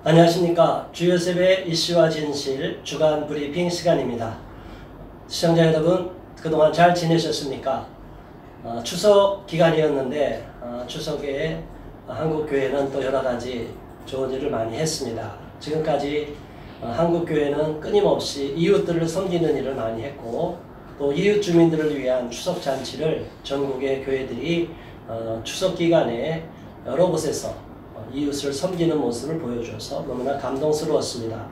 안녕하십니까. 주요셉의 이슈와 진실 주간 브리핑 시간입니다. 시청자 여러분, 그동안 잘 지내셨습니까? 추석 기간이었는데 추석에 한국교회는 또 여러가지 좋은 일을 많이 했습니다. 지금까지 한국교회는 끊임없이 이웃들을 섬기는 일을 많이 했고, 또 이웃 주민들을 위한 추석 잔치를 전국의 교회들이 추석 기간에 여러 곳에서 이웃을 섬기는 모습을 보여줘서 너무나 감동스러웠습니다.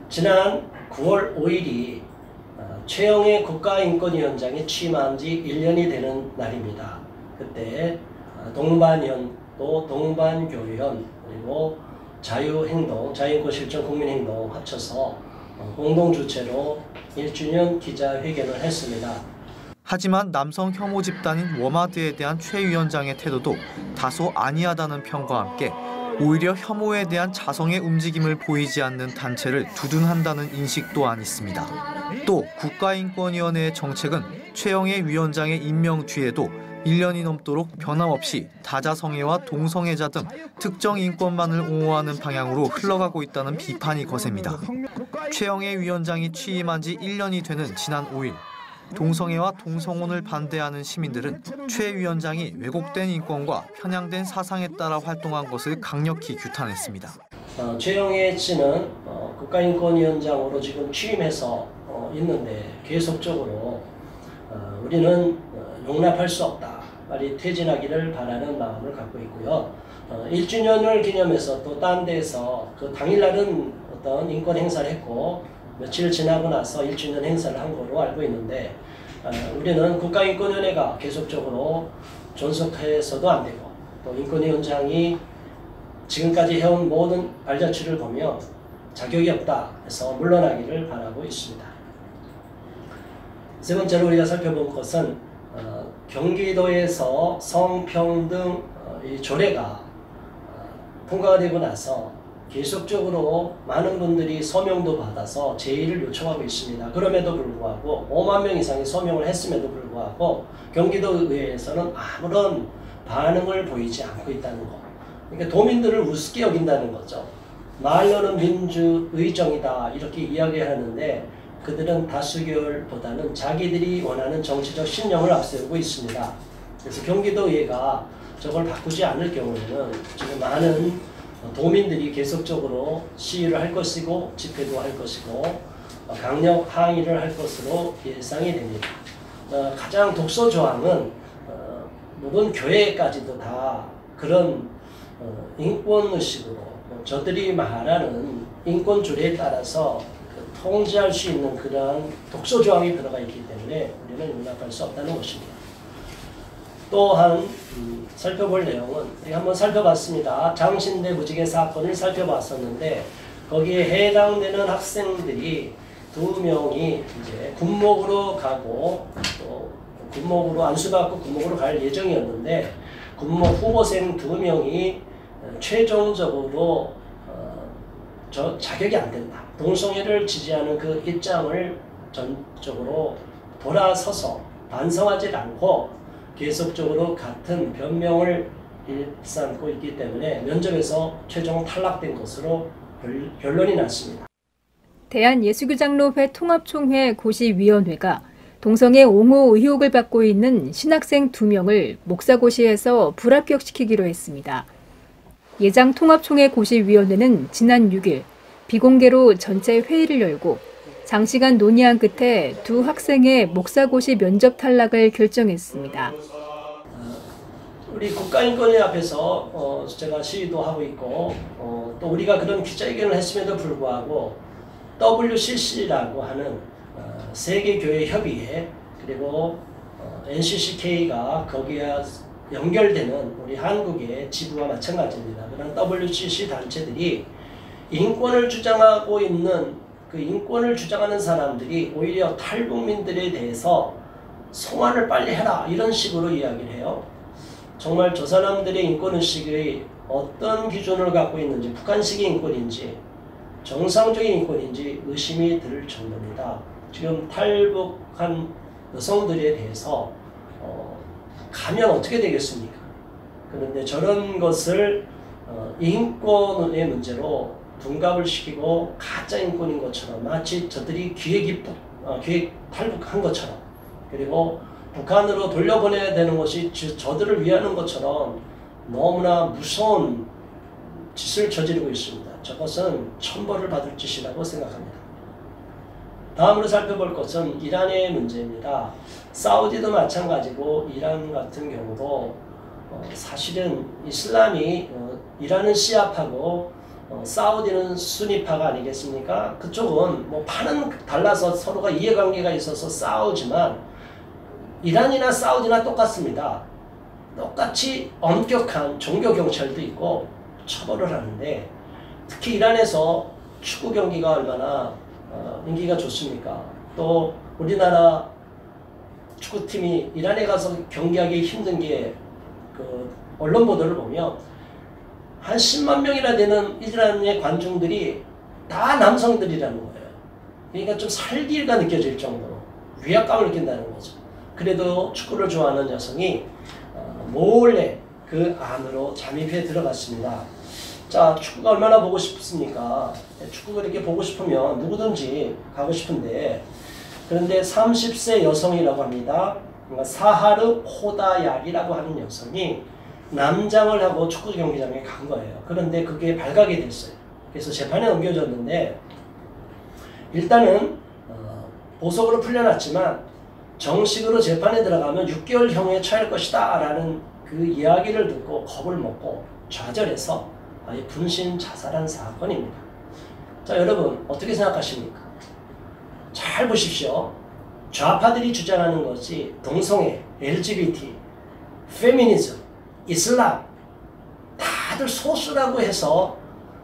지난 9월 5일이 최영애 국가인권위원장이 취임한 지 1년이 되는 날입니다. 그때 동반연, 또 동반교련, 그리고 자유행동, 자유인권실천 국민행동 합쳐서 공동주최로 1주년 기자회견을 했습니다. 하지만 남성 혐오 집단인 워마드에 대한 최 위원장의 태도도 다소 아니하다는 평과 함께 오히려 혐오에 대한 자성의 움직임을 보이지 않는 단체를 두둔한다는 인식 또한 있습니다. 또 국가인권위원회의 정책은 최영애 위원장의 임명 뒤에도 1년이 넘도록 변함없이 다자성애와 동성애자 등 특정 인권만을 옹호하는 방향으로 흘러가고 있다는 비판이 거셉니다. 최영애 위원장이 취임한 지 1년이 되는 지난 5일, 동성애와 동성혼을 반대하는 시민들은 최 위원장이 왜곡된 인권과 편향된 사상에 따라 활동한 것을 강력히 규탄했습니다. 최영애 씨는 국가인권위원장으로 지금 취임해서 있는데 계속적으로 우리는 용납할 수 없다, 빨리 퇴진하기를 바라는 마음을 갖고 있고요. 1주년을 기념해서 또 딴 데에서 그 당일날은 어떤 인권 행사를 했고, 며칠 지나고 나서 1주년 행사를 한 거로 알고 있는데, 우리는 국가인권위원회가 계속적으로 존속해서도 안 되고, 또 인권위원장이 지금까지 해온 모든 발자취를 보면 자격이 없다 해서 물러나기를 바라고 있습니다. 세 번째로 우리가 살펴본 것은 경기도에서 성평등 이 조례가 통과가 되고 나서 계속적으로 많은 분들이 서명도 받아서 제의를 요청하고 있습니다. 그럼에도 불구하고 5만 명 이상이 서명을 했음에도 불구하고 경기도의회에서는 아무런 반응을 보이지 않고 있다는 것. 그러니까 도민들을 우습게 여긴다는 거죠. 말로는 민주의정이다 이렇게 이야기하는데, 그들은 다수결보다는 자기들이 원하는 정치적 신념을 앞세우고 있습니다. 그래서 경기도의회가 저걸 바꾸지 않을 경우에는 지금 많은 도민들이 계속적으로 시위를 할 것이고, 집회도 할 것이고, 강력 항의를 할 것으로 예상이 됩니다. 가장 독소 조항은 모든 교회까지도 다 그런 인권의식으로 저들이 말하는 인권주의에 따라서 통제할 수 있는 그러한 독소 조항이 들어가 있기 때문에 우리는 용납할 수 없다는 것입니다. 또한 살펴볼 내용은 한번 살펴봤습니다. 장신대 무지개 사건을 살펴봤었는데, 거기에 해당되는 학생들이 2명이 이제 군목으로 가고, 또 군목으로 안수받고 군목으로 갈 예정이었는데, 군목 후보생 2명이 최종적으로 자격이 안 된다, 동성애를 지지하는 그 입장을 전적으로 돌아서서 반성하지 않고 계속적으로 같은 변명을 일삼고 있기 때문에 면접에서 최종 탈락된 것으로 결론이 났습니다. 대한예수교장로회 통합총회 고시위원회가 동성애 옹호 의혹을 받고 있는 신학생 2명을 목사고시에서 불합격시키기로 했습니다. 예장 통합총회 고시위원회는 지난 6일 비공개로 전체 회의를 열고 장시간 논의한 끝에 2 학생의 목사고시 면접 탈락을 결정했습니다. 우리 국가인권위 앞에서 제가 시위도 하고 있고, 또 우리가 그런 기자회견을 했음에도 불구하고 WCC라고 하는 세계교회협의회, 그리고 NCCK가 거기에 연결되는 우리 한국의 지부와 마찬가지입니다. 그런 WCC 단체들이 인권을 주장하고 있는 그 인권을 주장하는 사람들이 오히려 탈북민들에 대해서 송환을 빨리 해라 이런 식으로 이야기를 해요. 정말 저 사람들의 인권의식이 어떤 기준을 갖고 있는지, 북한식의 인권인지 정상적인 인권인지 의심이 들 정도입니다. 지금 탈북한 여성들에 대해서 가면 어떻게 되겠습니까? 그런데 저런 것을 인권의 문제로 둔갑을 시키고 가짜 인권인 것처럼 마치 저들이 기획 탈북한 것처럼, 그리고 북한으로 돌려보내야 되는 것이 저들을 위하는 것처럼 너무나 무서운 짓을 저지르고 있습니다. 저것은 천벌을 받을 짓이라고 생각합니다. 다음으로 살펴볼 것은 이란의 문제입니다. 사우디도 마찬가지고 이란 같은 경우도 사실은 이슬람이 이란은 시아파고 사우디는 수니파가 아니겠습니까? 그쪽은 뭐 파는 달라서 서로가 이해관계가 있어서 싸우지만 이란이나 사우디나 똑같습니다. 똑같이 엄격한 종교 경찰도 있고 처벌을 하는데, 특히 이란에서 축구 경기가 얼마나 인기가 좋습니까? 또 우리나라 축구팀이 이란에 가서 경기하기 힘든 게 그 언론 보도를 보면 한 10만 명이나 되는 이란의 관중들이 다 남성들이라는 거예요. 그러니까 좀 살기가 느껴질 정도로 위압감을 느낀다는 거죠. 그래도 축구를 좋아하는 여성이 몰래 그 안으로 잠입해 들어갔습니다. 자, 축구가 얼마나 보고 싶습니까? 축구가 이렇게 보고 싶으면 누구든지 가고 싶은데, 그런데 30세 여성이라고 합니다. 사하르 호다약이라고 하는 여성이 남장을 하고 축구 경기장에 간 거예요. 그런데 그게 발각이 됐어요. 그래서 재판에 넘겨졌는데, 일단은 보석으로 풀려났지만 정식으로 재판에 들어가면 6개월형에 처할 것이다 라는 그 이야기를 듣고 겁을 먹고 좌절해서 아예 분신 자살한 사건입니다. 자, 여러분 어떻게 생각하십니까? 잘 보십시오. 좌파들이 주장하는 것이 동성애, LGBT, 페미니즘, 이슬람 다들 소수라고 해서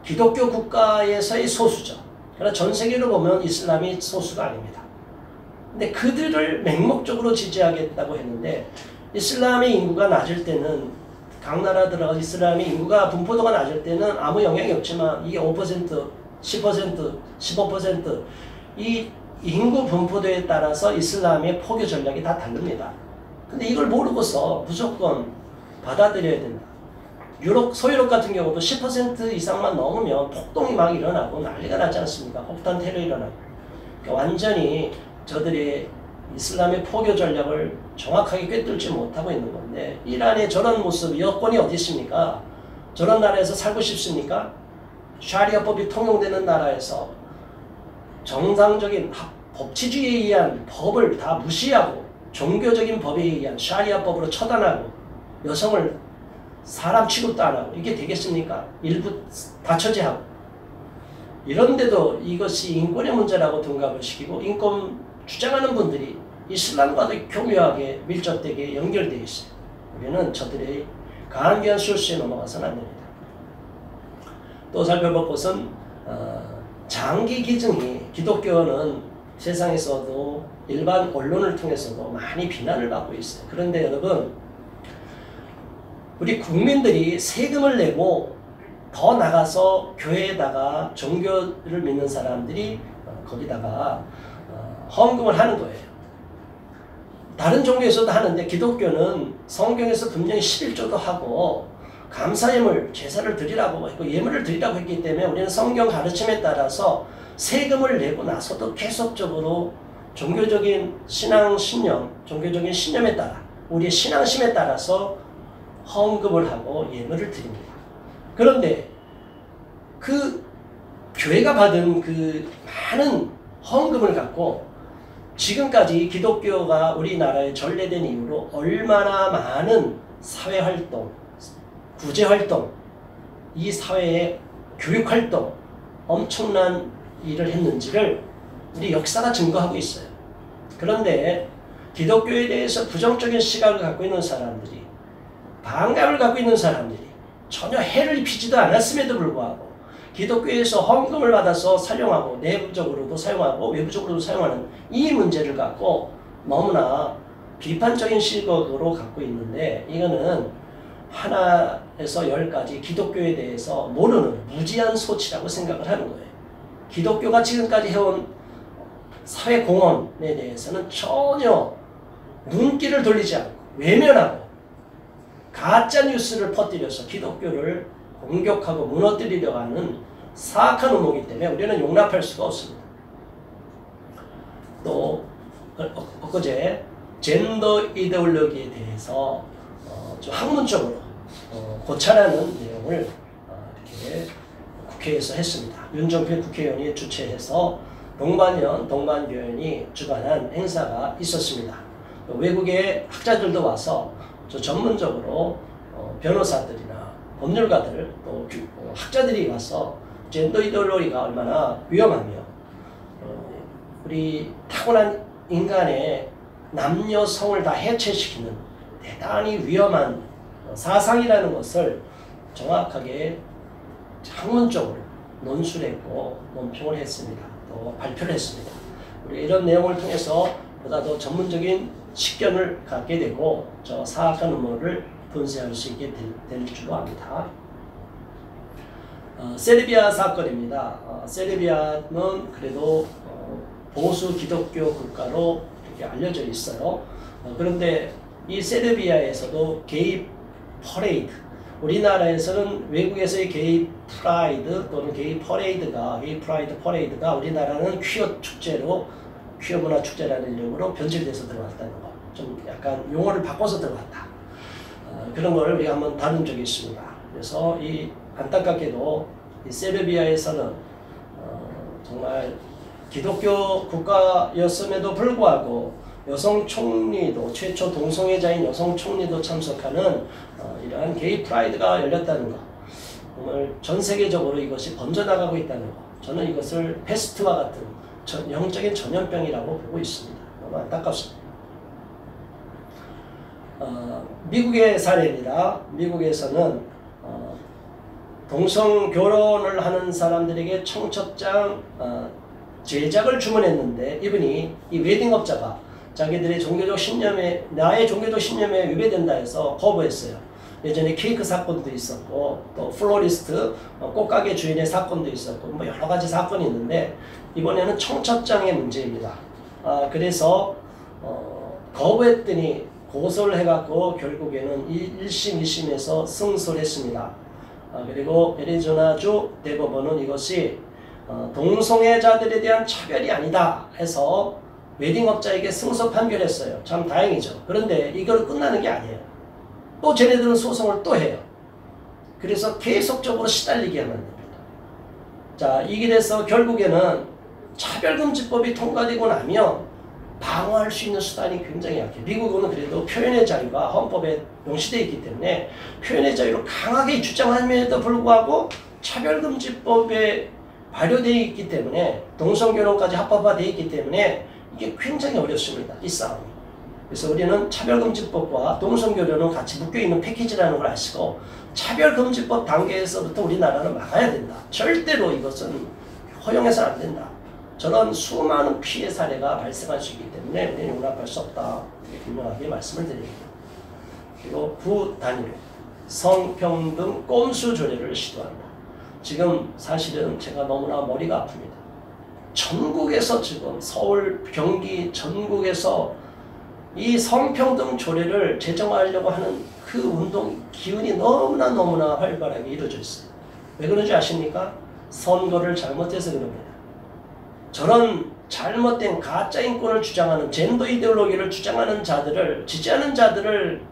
기독교 국가에서의 소수죠. 그러나 전 세계로 보면 이슬람이 소수가 아닙니다. 근데 그들을 맹목적으로 지지하겠다고 했는데, 이슬람의 인구가 낮을 때는, 각 나라 들어가 이슬람의 인구가 분포도가 낮을 때는 아무 영향이 없지만 이게 5%, 10%, 15% 이 인구 분포도에 따라서 이슬람의 포교 전략이 다 다릅니다. 근데 이걸 모르고서 무조건 받아들여야 된다. 서유럽 같은 경우도 10% 이상만 넘으면 폭동이 막 일어나고 난리가 나지 않습니까? 폭탄 테러 일어나고. 그러니까 완전히 저들이 이슬람의 포교 전략을 정확하게 꿰뚫지 못하고 있는 건데, 이란의 저런 모습, 여권이 어디 있습니까? 저런 나라에서 살고 싶습니까? 샤리아법이 통용되는 나라에서 정상적인 법치주의에 의한 법을 다 무시하고 종교적인 법에 의한 샤리아법으로 처단하고 여성을 사람 취급도 안 하고 이게 되겠습니까? 일부 다처제하고. 이런데도 이것이 인권의 문제라고 둔갑을 시키고 인권 주장하는 분들이 이슬람과도 교묘하게 밀접되게 연결되어 있어요. 우리는 저들의 간교한 술수에 넘어가서는 안 됩니다. 또 살펴볼 것은 장기 기증이, 기독교는 세상에서도 일반 언론을 통해서도 많이 비난을 받고 있어요. 그런데 여러분, 우리 국민들이 세금을 내고 더 나가서 교회에다가 종교를 믿는 사람들이 거기다가 헌금을 하는 거예요. 다른 종교에서도 하는데 기독교는 성경에서 분명히 11조도 하고 감사예물, 제사를 드리라고 했고 예물을 드리라고 했기 때문에 우리는 성경 가르침에 따라서 세금을 내고 나서도 계속적으로 종교적인 신앙, 종교적인 신념에 따라, 우리의 신앙심에 따라서 헌금을 하고 예물을 드립니다. 그런데 그 교회가 받은 그 많은 헌금을 갖고 지금까지 기독교가 우리나라에 전래된 이후로 얼마나 많은 사회활동, 구제활동, 이 사회의 교육활동, 엄청난 일을 했는지를 우리 역사가 증거하고 있어요. 그런데 기독교에 대해서 부정적인 시각을 갖고 있는 사람들이, 반감을 갖고 있는 사람들이 전혀 해를 입히지도 않았음에도 불구하고 기독교에서 헌금을 받아서 사용하고 내부적으로도 사용하고 외부적으로도 사용하는 이 문제를 갖고 너무나 비판적인 시각으로 갖고 있는데, 이거는 하나에서 10까지 기독교에 대해서 모르는 무지한 소치라고 생각을 하는 거예요. 기독교가 지금까지 해온 사회공헌에 대해서는 전혀 눈길을 돌리지 않고 외면하고 가짜뉴스를 퍼뜨려서 기독교를 공격하고 무너뜨리려고 하는 사악한 음모이기 때문에 우리는 용납할 수가 없습니다. 또 엊그제 젠더 이데올로기에 대해서 좀 학문적으로 고찰하는 내용을 이렇게 국회에서 했습니다. 윤종필 국회의원이 주최해서 동반교연이 주관한 행사가 있었습니다. 외국의 학자들도 와서 전문적으로 변호사들이나 법률가들 또 학자들이 와서 젠더 이데올로기가 얼마나 위험하며 우리 타고난 인간의 남녀성을 다 해체시키는 대단히 위험한 사상이라는 것을 정확하게 학문적으로 논술했고 논평을 했습니다. 또 발표를 했습니다. 우리 이런 내용을 통해서 보다 더 전문적인 식견을 갖게 되고 저 사악한 음모를 분쇄할 수 있게 될 줄로 압니다. 세르비아 사건입니다. 세르비아는 그래도 보수 기독교 국가로 이렇게 알려져 있어요. 그런데 이 세르비아에서도 게이 퍼레이드, 우리나라에서는 외국에서의 게이 프라이드 또는 게이 프라이드 퍼레이드가 우리나라는 퀴어 축제로 퀴어 문화 축제라는 이름으로 변질돼서 들어왔다는 거. 좀 약간 용어를 바꿔서 들어왔다. 그런 걸 우리가 한번 다룬 적이 있습니다. 그래서 이 안타깝게도 이 세르비아에서는 정말 기독교 국가였음에도 불구하고 여성 총리도 최초 동성애자인 여성 총리도 참석하는 이러한 게이 프라이드가 열렸다는 것. 정말 전 세계적으로 이것이 번져나가고 있다는 것. 저는 이것을 패스트와 같은 영적인 전염병이라고 보고 있습니다. 너무 안타깝습니다. 미국의 사례입니다. 미국에서는 동성 결혼을 하는 사람들에게 청첩장 제작을 주문했는데 이분이 이 웨딩업자가 자기들의 종교적 신념에 나의 종교적 신념에 위배된다 해서 거부했어요. 예전에 케이크 사건도 있었고 또 플로리스트 꽃가게 주인의 사건도 있었고 뭐 여러 가지 사건이 있는데 이번에는 청첩장의 문제입니다. 그래서 거부했더니 고소를 해갖고 결국에는 1심, 2심에서 승소를 했습니다. 그리고 애리조나주 대법원은 이것이 동성애자들에 대한 차별이 아니다 해서 웨딩업자에게 승소 판결했어요. 참 다행이죠. 그런데 이걸 끝나는 게 아니에요. 또 쟤네들은 소송을 또 해요. 그래서 계속적으로 시달리게 하는 겁니다. 자, 이 길에서 결국에는 차별금지법이 통과되고 나면 방어할 수 있는 수단이 굉장히 약해요. 미국은 그래도 표현의 자유가 헌법에 명시되어 있기 때문에 표현의 자유를 강하게 주장함에도 불구하고 차별금지법에 발효되어 있기 때문에 동성결혼까지 합법화되어 있기 때문에 이게 굉장히 어렵습니다. 이 싸움이. 그래서 우리는 차별금지법과 동성결혼은 같이 묶여있는 패키지라는 걸 아시고 차별금지법 단계에서부터 우리나라는 막아야 된다. 절대로 이것은 허용해서는 안 된다. 저런 수많은 피해 사례가 발생할 수 있기 때문에 우리는 용납할 수 없다. 이렇게 분명하게 말씀을 드립니다. 그리고 구 단위로 성평등 꼼수 조례를 시도한다. 지금 사실은 제가 너무나 머리가 아픕니다. 전국에서 지금 서울, 경기 전국에서 이 성평등 조례를 제정하려고 하는 그 운동 기운이 너무나 활발하게 이루어져 있어요. 왜 그런지 아십니까? 선거를 잘못해서 그럽니다. 저런 잘못된 가짜 인권을 주장하는 젠더 이데올로기를 주장하는 자들을 지지하는 자들을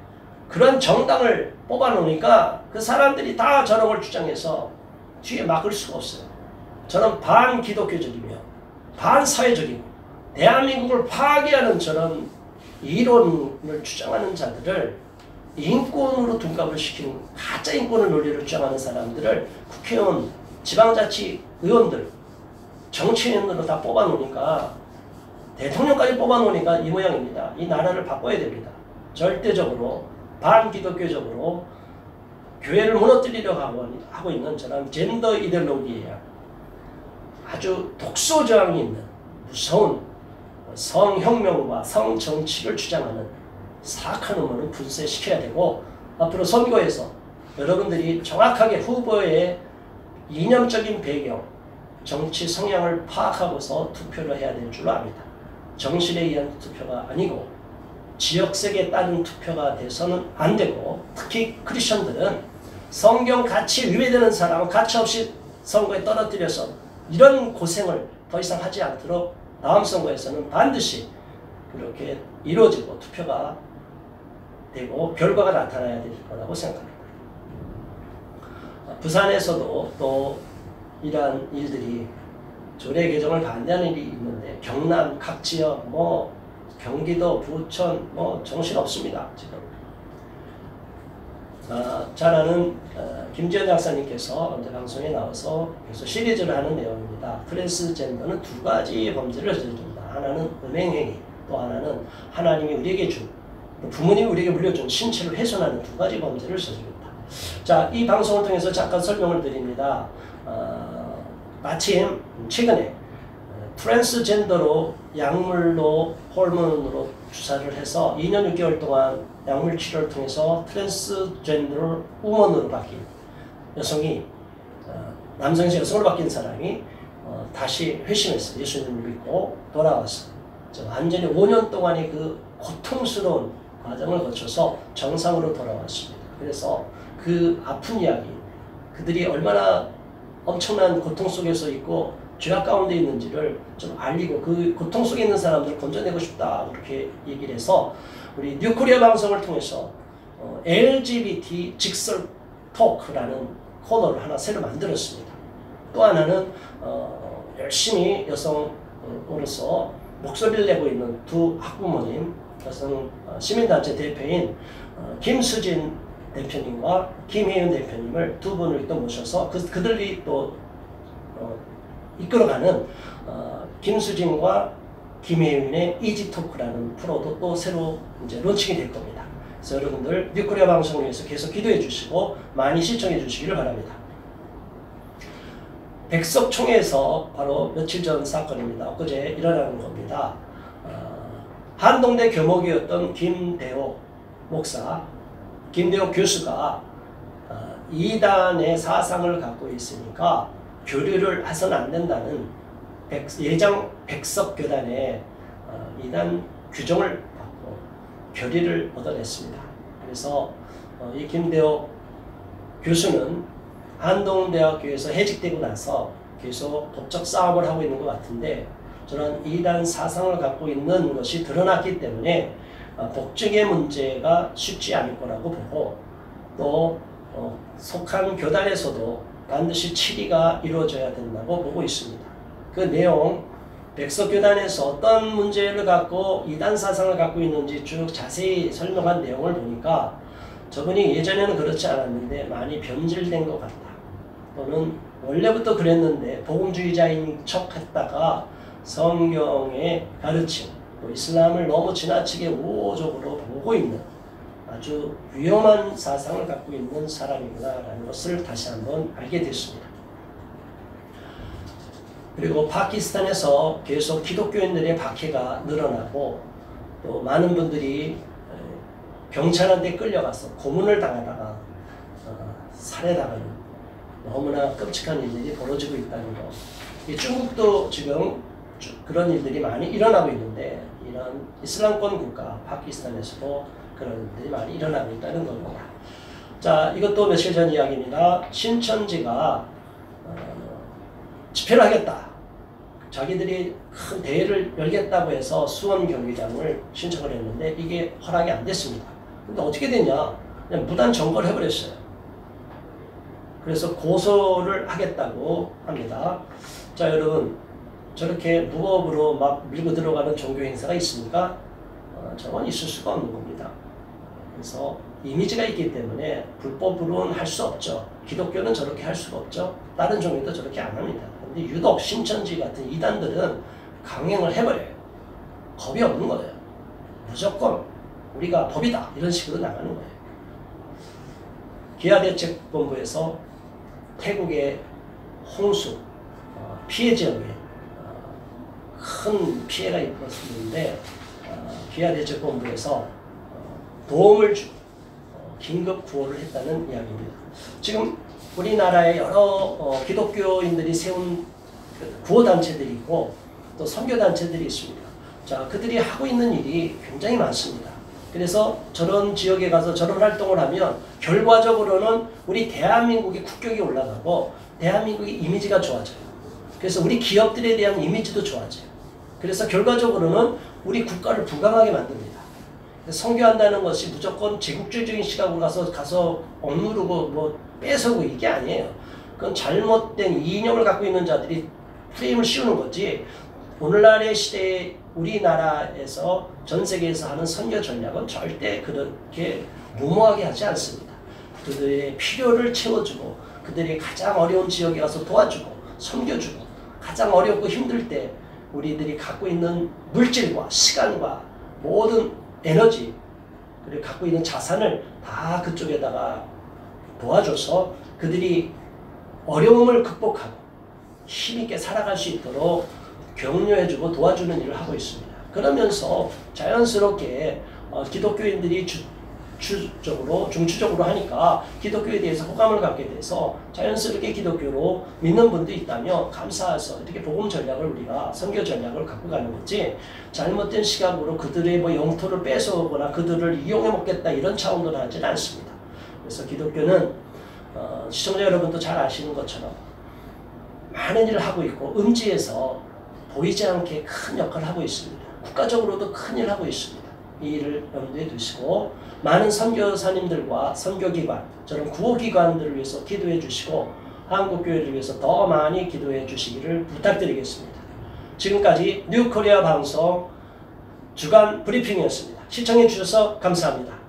그런 정당을 뽑아놓으니까 그 사람들이 다 저런 걸 주장해서 뒤에 막을 수가 없어요. 저는 반기독교적이며 반사회적이고 대한민국을 파괴하는 저런 이론을 주장하는 자들을 인권으로 둔갑을 시키는 가짜 인권을 논리를 주장하는 사람들을 국회의원, 지방자치 의원들, 정치인으로 다 뽑아놓으니까 대통령까지 뽑아놓으니까 이 모양입니다. 이 나라를 바꿔야 됩니다. 절대적으로 반기독교적으로 교회를 무너뜨리려고 하고 있는 저런 젠더 이데올로기에 아주 독소저항이 있는 무서운 성혁명과 성정치를 주장하는 사악한 음모를 분쇄시켜야 되고 앞으로 선거에서 여러분들이 정확하게 후보의 이념적인 배경, 정치 성향을 파악하고서 투표를 해야 될 줄로 압니다. 정신에 의한 투표가 아니고 지역색에 따른 투표가 돼서는 안 되고 특히 크리스천들은 성경 가치 위배되는 사람은 가치 없이 선거에 떨어뜨려서 이런 고생을 더 이상 하지 않도록 다음 선거에서는 반드시 이렇게 이루어지고 투표가 되고 결과가 나타나야 될 거라고 생각합니다. 부산에서도 또 이러한 일들이 조례 개정을 반대하는 일이 있는데 경남 각 지역 경기도 부천 정신 없습니다 지금. 잘 아는 김지현 박사님께서 언제 방송에 나와서 계속 시리즈를 하는 내용입니다. 트랜스젠더는 두 가지 범죄를 저지른다. 하나는 음행행위, 또 하나는 하나님이 우리에게 준, 부모님이 우리에게 물려준 신체를 훼손하는 두 가지 범죄를 저지른다. 자, 이 방송을 통해서 잠깐 설명을 드립니다. 마침 최근에 트랜스젠더로 약물로 호르몬으로 주사를 해서 2년 6개월 동안 약물 치료를 통해서 트랜스젠더 우먼으로 바뀐 여성이 남성에서 여성으로 바뀐 사람이 다시 회심했어요. 예수님을 믿고 돌아왔어요. 완전히 5년 동안의 그 고통스러운 과정을 거쳐서 정상으로 돌아왔습니다. 그래서 그 아픈 이야기, 그들이 얼마나 엄청난 고통 속에서 있고 죄악 가운데 있는지를 좀 알리고 그 고통 속에 있는 사람들을 건져내고 싶다 그렇게 얘기를 해서 우리 뉴코리아 방송을 통해서 LGBT 직설 토크라는 코너를 하나 새로 만들었습니다. 또 하나는 열심히 여성으로서 목소리를 내고 있는 두 학부모님, 여성 시민단체 대표인 김수진 대표님과 김혜윤 대표님을 두 분을 또 모셔서 그들이 또 이끌어가는 김수진과 김혜윤의 이지토크라는 프로도 또 새로 이제 론칭이 될 겁니다. 그래서 여러분들 뉴코리아 방송을 위해서 계속 기도해 주시고 많이 시청해 주시기를 바랍니다. 백석총회에서 바로 며칠 전 사건입니다. 엊그제 일어나는 겁니다. 한동대 교목이었던 김대호 목사, 김대호 교수가 이단의 사상을 갖고 있으니까 교류를 해서는 안 된다는 예장 백석교단의 이단 규정을 받고 결의를 얻어냈습니다. 그래서 이 김대호 교수는 한동대학교에서 해직되고 나서 계속 법적 싸움을 하고 있는 것 같은데 저런 이단 사상을 갖고 있는 것이 드러났기 때문에 복직의 문제가 쉽지 않을 거라고 보고 또 속한 교단에서도 반드시 치리가 이루어져야 된다고 보고 있습니다. 그 내용 백석교단에서 어떤 문제를 갖고 이단 사상을 갖고 있는지 쭉 자세히 설명한 내용을 보니까 저분이 예전에는 그렇지 않았는데 많이 변질된 것 같다. 또는 원래부터 그랬는데 복음주의자인 척 했다가 성경의 가르침, 또 이슬람을 너무 지나치게 우호적으로 보고 있는 아주 위험한 사상을 갖고 있는 사람이구나라는 것을 다시 한번 알게 됐습니다. 그리고 파키스탄에서 계속 기독교인들의 박해가 늘어나고 또 많은 분들이 경찰한테 끌려가서 고문을 당하다가 살해당하는 너무나 끔찍한 일들이 벌어지고 있다는 것. 중국도 지금 그런 일들이 많이 일어나고 있는데 이런 이슬람권 국가 파키스탄에서도 그런 일들이 많이 일어나고 있다는 겁니다. 자, 이것도 며칠 전 이야기입니다. 신천지가 집회를 하겠다. 자기들이 큰 대회를 열겠다고 해서 수원 경기장을 신청을 했는데 이게 허락이 안 됐습니다. 근데 어떻게 됐냐? 그냥 무단 점거를 해버렸어요. 그래서 고소를 하겠다고 합니다. 자, 여러분, 저렇게 무법으로 막 밀고 들어가는 종교 행사가 있습니까? 저건 있을 수가 없는 겁니다. 그래서 이미지가 있기 때문에 불법으로는 할 수 없죠. 기독교는 저렇게 할 수가 없죠. 다른 종교도 저렇게 안 합니다. 근데 유독 신천지 같은 이단들은 강행을 해버려요. 겁이 없는 거예요. 무조건 우리가 법이다 이런 식으로 나가는 거예요. 기아대책본부에서 태국의 홍수 피해 지역에 큰 피해가 있었는데 기아대책본부에서 도움을 주고 긴급 구호를 했다는 이야기입니다. 지금 우리나라에 여러 기독교인들이 세운 구호단체들이 있고 또 선교단체들이 있습니다. 자, 그들이 하고 있는 일이 굉장히 많습니다. 그래서 저런 지역에 가서 저런 활동을 하면 결과적으로는 우리 대한민국의 국격이 올라가고 대한민국의 이미지가 좋아져요. 그래서 우리 기업들에 대한 이미지도 좋아져요. 그래서 결과적으로는 우리 국가를 부강하게 만듭니다. 선교한다는 것이 무조건 제국주의적인 시각으로 가서 억누르고 뭐 뺏어고 이게 아니에요. 그건 잘못된 이념을 갖고 있는 자들이 프레임을 씌우는 거지. 오늘날의 시대에 우리나라에서 전 세계에서 하는 선교 전략은 절대 그렇게 무모하게 하지 않습니다. 그들의 필요를 채워주고 그들이 가장 어려운 지역에 가서 도와주고 섬겨주고 가장 어렵고 힘들 때 우리들이 갖고 있는 물질과 시간과 모든 에너지 그리고 갖고 있는 자산을 다 그쪽에다가 도와줘서 그들이 어려움을 극복하고 힘있게 살아갈 수 있도록 격려해주고 도와주는 일을 하고 있습니다. 그러면서 자연스럽게 기독교인들이 중추적으로 하니까 기독교에 대해서 호감을 갖게 돼서 자연스럽게 기독교로 믿는 분도 있다면 감사해서 이렇게 복음 전략을 우리가 선교 전략을 갖고 가는 거지 잘못된 시각으로 그들의 뭐 영토를 뺏어오거나 그들을 이용해 먹겠다 이런 차원으로 하지는 않습니다. 그래서 기독교는 시청자 여러분도 잘 아시는 것처럼 많은 일을 하고 있고 음지에서 보이지 않게 큰 역할을 하고 있습니다. 국가적으로도 큰 일을 하고 있습니다. 이 일을 염두에 두시고 많은 선교사님들과 선교기관, 저런 구호기관들을 위해서 기도해 주시고 한국교회를 위해서 더 많이 기도해 주시기를 부탁드리겠습니다. 지금까지 뉴코리아 방송 주간 브리핑이었습니다. 시청해 주셔서 감사합니다.